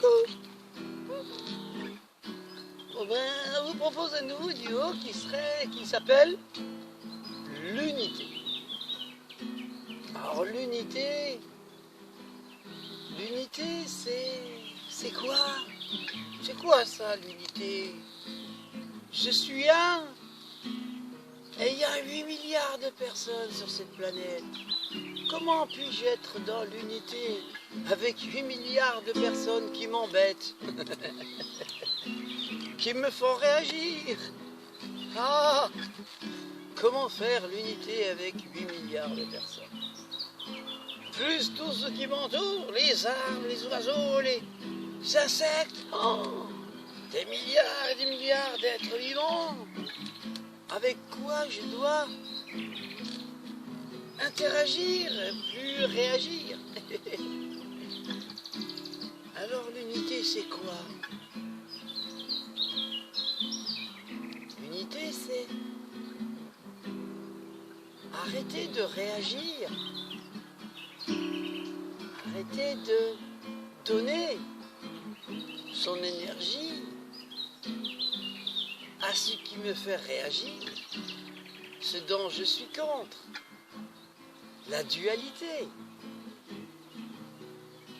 Coucou. Bon ben, on vous propose un nouveau duo qui s'appelle l'unité. Alors l'unité, c'est quoi? C'est quoi ça l'unité? Je suis un, et il y a 8 milliards de personnes sur cette planète. Comment puis-je être dans l'unité avec 8 milliards de personnes qui m'embêtent, qui me font réagir? Ah, comment faire l'unité avec 8 milliards de personnes? Plus tout ce qui m'entoure, les arbres, les oiseaux, les insectes, oh, des milliards et des milliards d'êtres vivants. Avec quoi je dois interagir, plus réagir? Alors l'unité c'est quoi? L'unité c'est arrêter de réagir, arrêter de donner son énergie à ce qui me fait réagir, ce dont je suis contre, la dualité.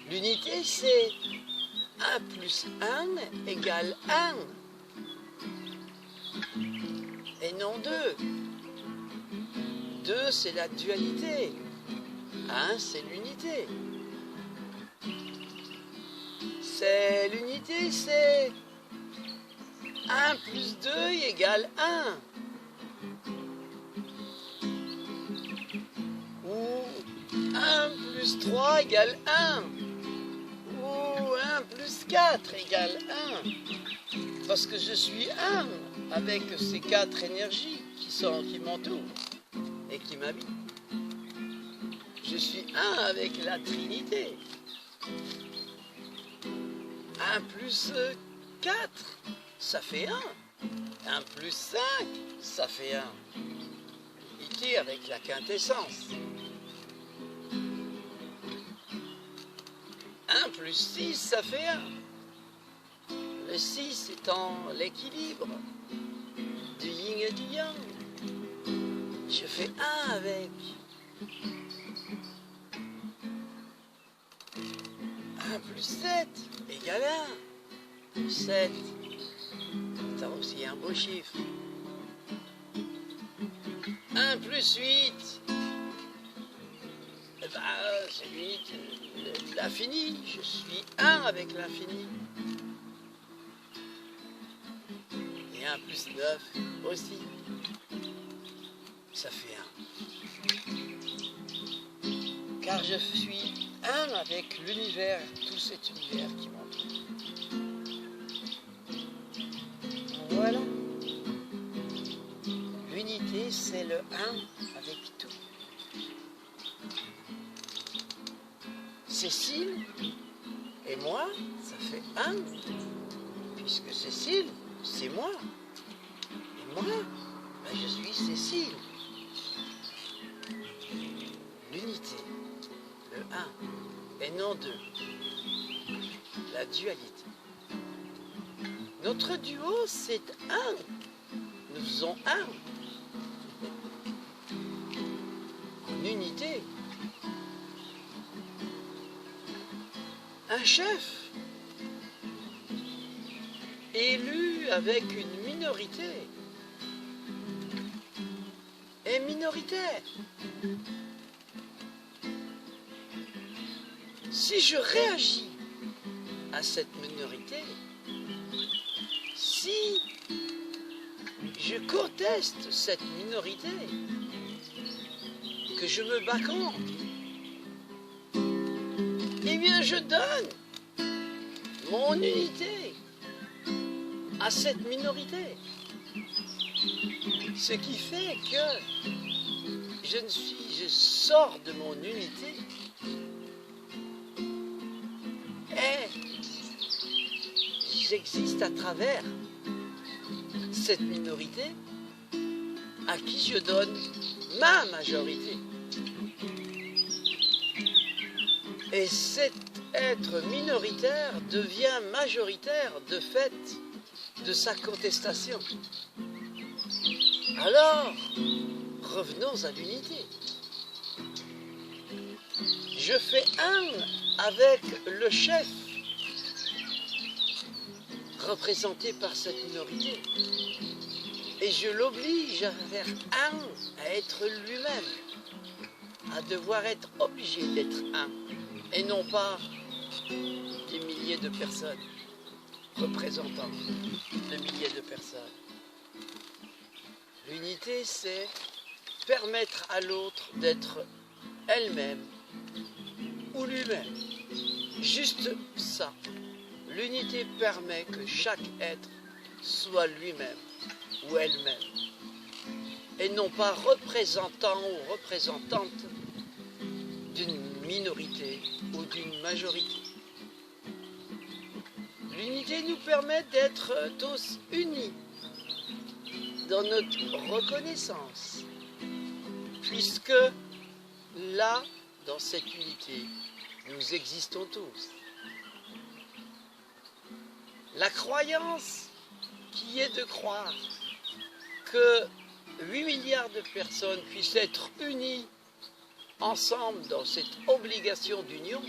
L'unité, c'est 1 plus 1 égale 1, et non 2. 2, c'est la dualité. 1, c'est l'unité. C'est l'unité, c'est 1 plus 2 égale 1. Ou 1 plus 3 égale 1. Ou 1 plus 4 égale 1. Parce que je suis 1 avec ces 4 énergies qui m'entourent et qui m'habitent. Je suis 1 avec la Trinité. 1 plus 4, ça fait 1. 1 plus 5, ça fait 1. Unité avec la quintessence. 1 plus 6, ça fait 1. Le 6 étant l'équilibre du yin et du yang. Je fais 1 avec. 1 plus 7 égale 1. 7 étant aussi un beau chiffre. 1 plus 8, eh ben, c'est l'infini. Je suis 1 avec l'infini. Et 1 plus 9 aussi. Ça fait 1. Car je suis 1 avec l'univers, tout cet univers qui m'entoure. Voilà. L'unité, c'est le 1 avec tout. Cécile et moi, ça fait 1. Puisque Cécile, c'est moi. Et moi, ben je suis Cécile. L'unité, le 1, et non 2. La dualité. Notre duo, c'est 1. Nous faisons 1. En unité. Un chef élu avec une minorité est minoritaire. Si je réagis à cette minorité, si je conteste cette minorité, que je me bats contre, eh bien je donne mon unité à cette minorité. Ce qui fait que je sors de mon unité et j'existe à travers cette minorité à qui je donne ma majorité. Et cette être minoritaire devient majoritaire de fait de sa contestation. Alors, revenons à l'unité. Je fais un avec le chef, représenté par cette minorité, et je l'oblige à faire un, à être lui-même, à devoir être obligé d'être un, et non pas des milliers de personnes, représentant de milliers de personnes. L'unité, c'est permettre à l'autre d'être elle-même ou lui-même. Juste ça. L'unité permet que chaque être soit lui-même ou elle-même, et non pas représentant ou représentante d'une minorité ou d'une majorité. L'unité nous permet d'être tous unis dans notre reconnaissance, puisque là, dans cette unité, nous existons tous. La croyance qui est de croire que 8 milliards de personnes puissent être unies ensemble dans cette obligation d'union,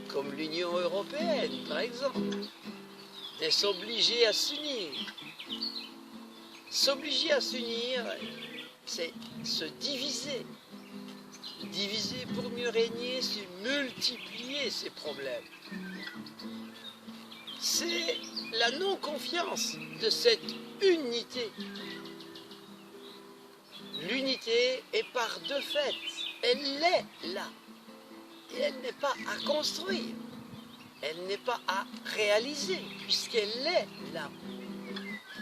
comme l'Union européenne par exemple, d'être obligés à s'unir. S'obliger à s'unir, c'est se diviser. Diviser pour mieux régner, c'est multiplier ces problèmes. C'est la non-confiance de cette unité. L'unité est par de fait, elle est là. Et elle n'est pas à construire, elle n'est pas à réaliser, puisqu'elle est là.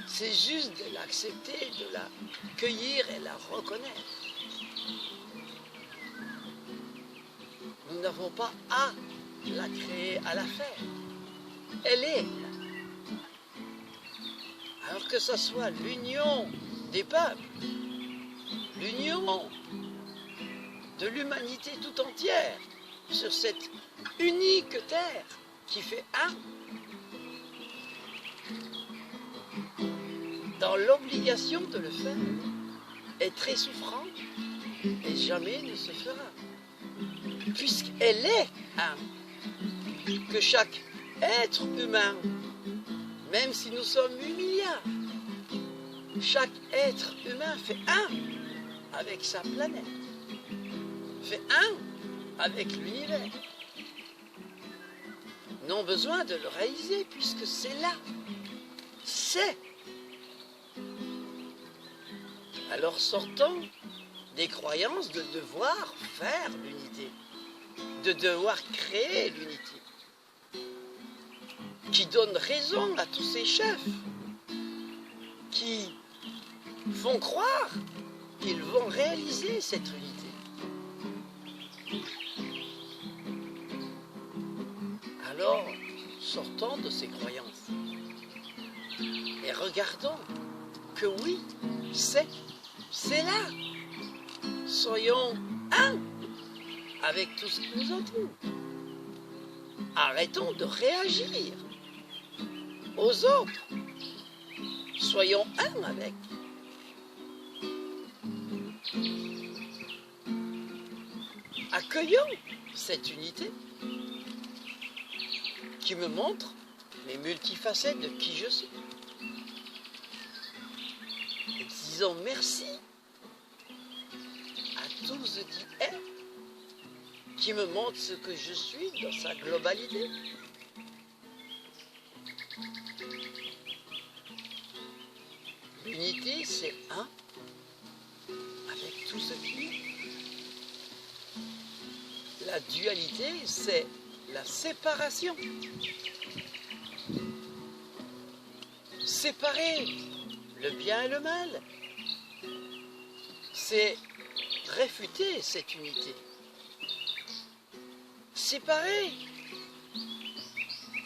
C'est juste de l'accepter, de la cueillir et la reconnaître. Nous n'avons pas à la créer, à la faire. Elle est là. Alors que ce soit l'union des peuples, l'union de l'humanité tout entière sur cette unique terre qui fait un, dans l'obligation de le faire, est très souffrante et jamais ne se fera. Puisqu'elle est un, que chaque être humain, même si nous sommes 8 milliards, chaque être humain fait un avec sa planète, fait un avec l'univers. Non besoin de le réaliser puisque c'est là, c'est. Alors sortons des croyances de devoir faire l'unité, de devoir créer l'unité, qui donne raison à tous ces chefs qui font croire qu'ils vont réaliser cette unité. Alors, sortons de ces croyances et regardons que oui, c'est là. Soyons un avec tout ce qui nous entoure. Arrêtons de réagir aux autres. Soyons un avec. Accueillons cette unité qui me montre les multifacettes de qui je suis. Et disons merci à tout ce qui est, qui me montre ce que je suis dans sa globalité. L'unité, c'est un avec tout ce qui est. La dualité, c'est la séparation. Séparer le bien et le mal, c'est réfuter cette unité. Séparer,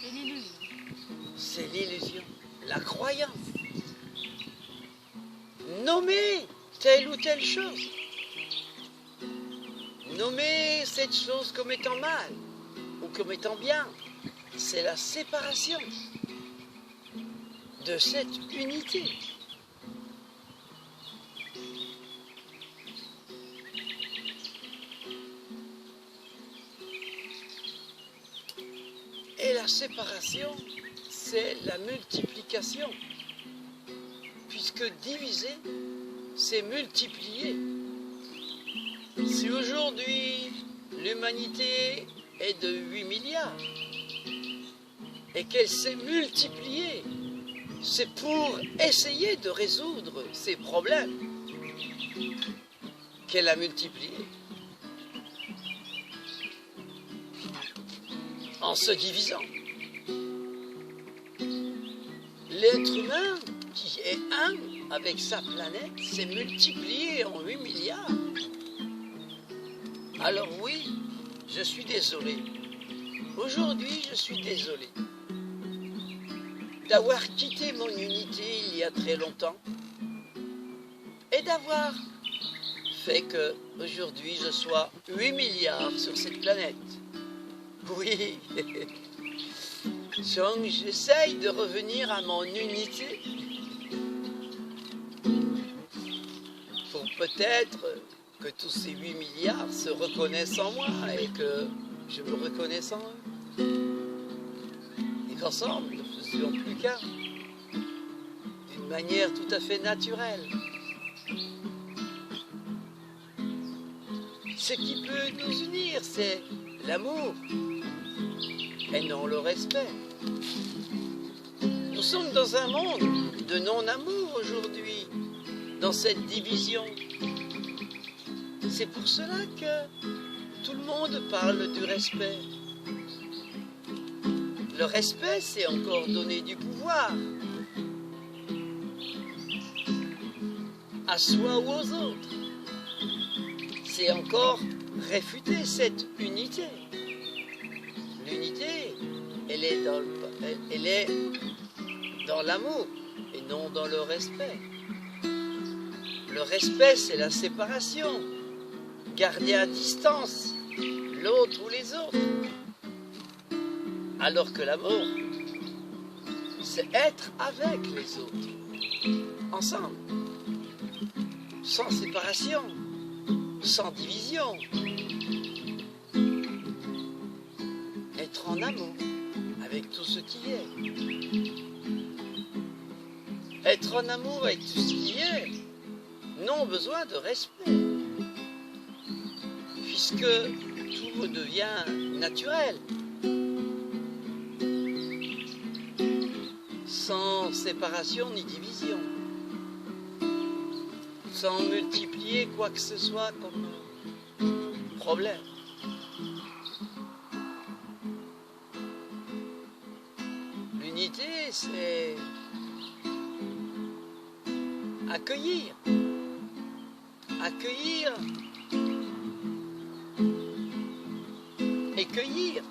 C'est l'illusion. c'est l'illusion, la croyance. Nommer telle ou telle chose. Nommer cette chose comme étant mal. ou comme étant bien, c'est la séparation de cette unité. Et la séparation, c'est la multiplication, puisque diviser, c'est multiplier. Si aujourd'hui l'humanité est de 8 milliards et qu'elle s'est multipliée, c'est pour essayer de résoudre ces problèmes qu'elle a multipliés. En se divisant. L'être humain, qui est un avec sa planète, s'est multiplié en 8 milliards. Alors oui, je suis désolé. Aujourd'hui, je suis désolé d'avoir quitté mon unité il y a très longtemps et d'avoir fait que aujourd'hui je sois 8 milliards sur cette planète. Oui, donc j'essaye de revenir à mon unité pour peut-être que tous ces 8 milliards se reconnaissent en moi et que je me reconnaisse en eux. Et qu'ensemble, nous ne faisions plus qu'un, d'une manière tout à fait naturelle. Ce qui peut nous unir, c'est l'amour et non le respect. Nous sommes dans un monde de non-amour aujourd'hui, dans cette division. C'est pour cela que tout le monde parle du respect. Le respect, c'est encore donner du pouvoir à soi ou aux autres. C'est encore réfuter cette unité. L'unité, elle est dans l'amour et non dans le respect. Le respect, c'est la séparation. Garder à distance l'autre ou les autres. Alors que l'amour, c'est être avec les autres, ensemble, sans séparation, sans division. Être en amour avec tout ce qui est. Être en amour avec tout ce qui est, non besoin de respect. Puisque tout redevient naturel, sans séparation ni division, sans multiplier quoi que ce soit comme problème. L'unité, c'est accueillir, et cueillir.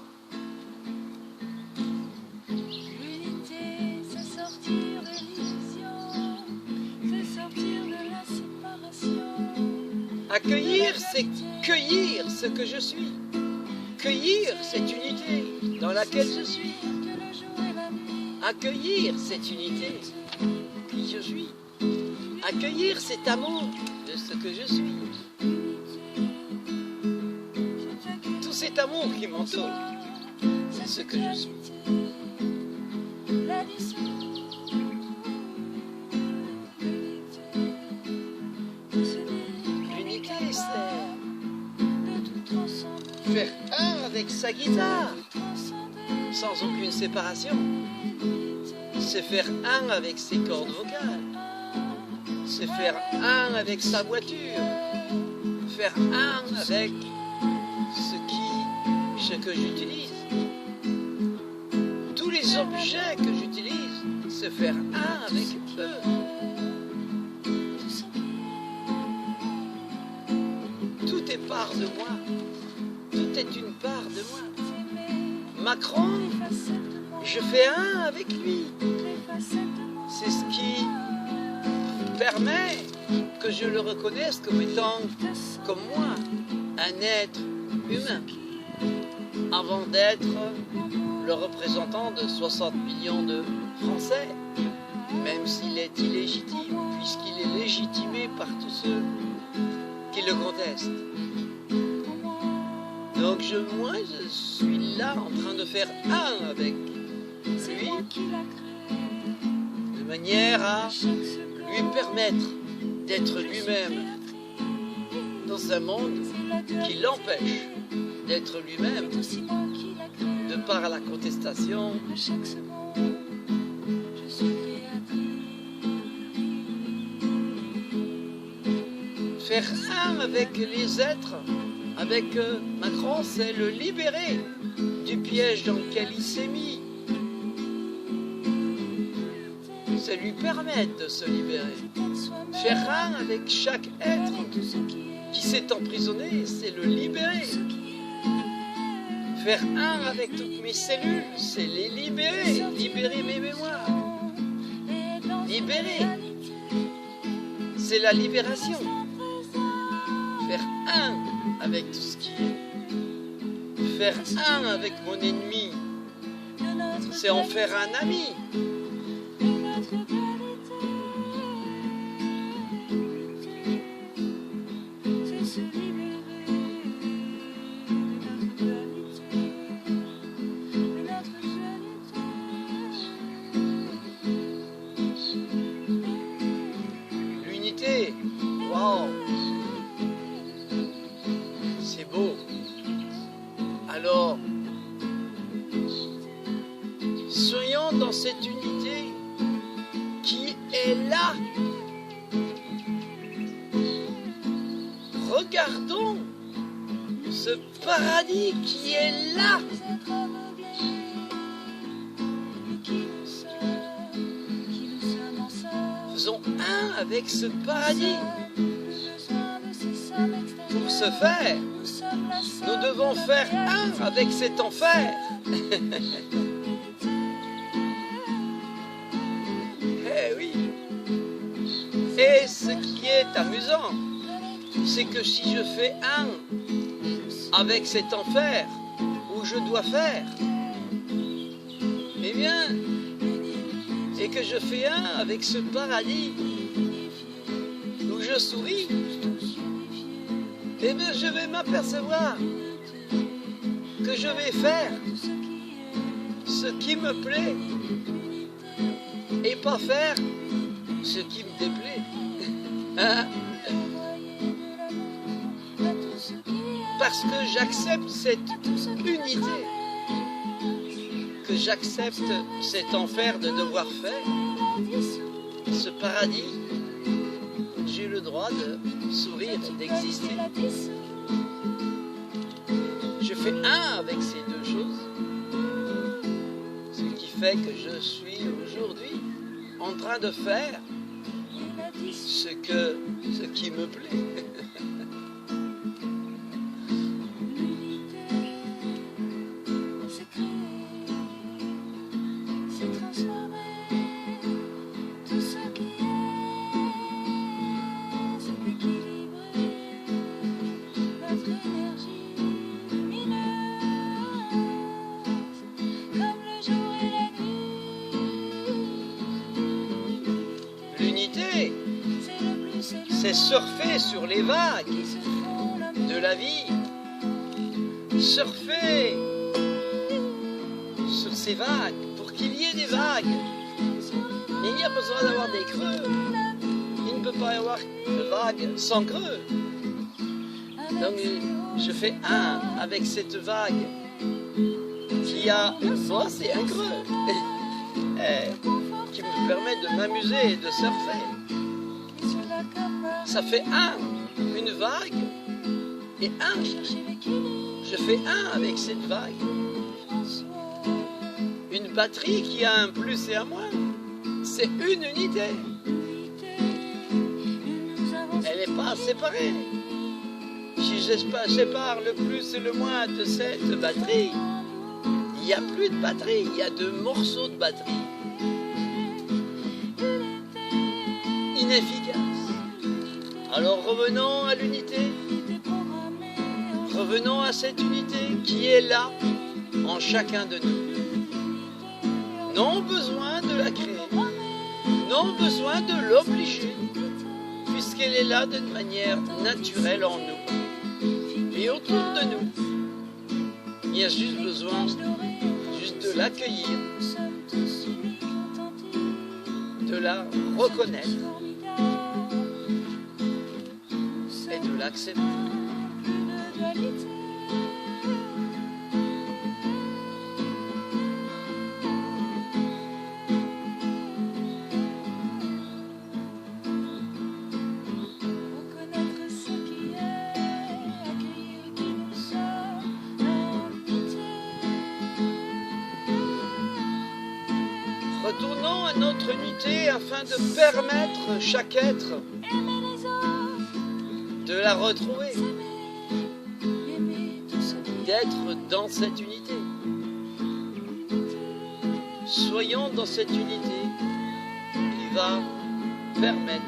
L'unité, c'est sortir de l'illusion, c'est sortir de la séparation. Accueillir, c'est cueillir ce que je suis. Cueillir cette unité dans laquelle je suis. Accueillir cette unité qui je suis. Accueillir cet amour de ce que je suis. Tout cet amour qui m'entoure, c'est ce que je suis. L'unité, c'est faire un avec sa guitare, sans aucune séparation. C'est faire un avec ses cordes vocales. C'est faire un avec sa voiture. Faire un avec ce que j'utilise. Tous les objets que j'utilise, c'est faire un avec eux. Tout est part de moi. Tout est une part de moi. Macron, je fais un avec lui. C'est ce qui permet que je le reconnaisse comme étant, comme moi, un être humain. avant d'être le représentant de 60 millions de Français, même s'il est illégitime, puisqu'il est légitimé par tous ceux qui le contestent. Donc moi, je suis là en train de faire un avec lui, de manière à lui permettre d'être lui-même dans un monde qui l'empêche d'être lui-même de par la contestation. Faire un avec les êtres, avec Macron, c'est le libérer du piège dans lequel il s'est mis. C'est lui permettre de se libérer. Faire un avec chaque être qui s'est emprisonné, c'est le libérer. Faire un avec toutes mes cellules, c'est les libérer. Libérer mes mémoires. Libérer. C'est la libération. Faire un avec tout ce qui est. Faire un avec mon ennemi, c'est en faire un ami. L'unité, waouh, c'est beau. Alors, soyons dans cette unité qui est là. Regardons ce paradis qui est là. Faisons un avec ce paradis. Pour ce faire, nous devons faire un avec cet enfer. Eh oui. Et ce qui est amusant, c'est que si je fais un avec cet enfer où je dois faire, eh bien, et que je fais un avec ce paradis où je souris, eh bien je vais m'apercevoir que je vais faire ce qui me plaît et pas faire ce qui me déplaît. Hein? Parce que j'accepte cette unité, que j'accepte cet enfer de devoir faire, ce paradis, j'ai le droit de sourire et d'exister. Je fais un avec ces deux choses, ce qui fait que je suis aujourd'hui en train de faire ce qui me plaît. L'unité, c'est surfer sur les vagues de la vie, surfer sur ces vagues pour qu'il y ait des vagues. Il n'y a besoin d'avoir des creux, il ne peut pas y avoir de vagues sans creux. Donc je fais un avec cette vague qui a une fosse et un creux, qui me permet de m'amuser et de surfer. Ça fait un, une vague et un. Je fais un avec cette vague. Une batterie qui a un plus et un moins. C'est une unité. Elle n'est pas séparée. Si je sépare le plus et le moins de cette batterie, il n'y a plus de batterie, il y a deux morceaux de batterie. Inefficace. Alors revenons à l'unité. Revenons à cette unité qui est là en chacun de nous. Non besoin de la créer, non besoin de l'obliger, puisqu'elle est là d'une manière naturelle en nous et autour de nous. Il y a juste besoin de l'accueillir, de la reconnaître et de l'accepter. Retournons à notre unité afin de permettre chaque être de la retrouver, d'être dans cette unité. Soyons dans cette unité qui va permettre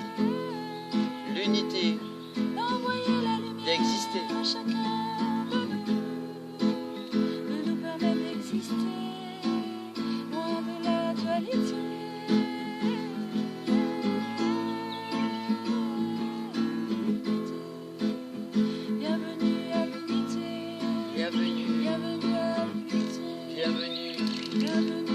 l'unité d'exister. Bienvenue.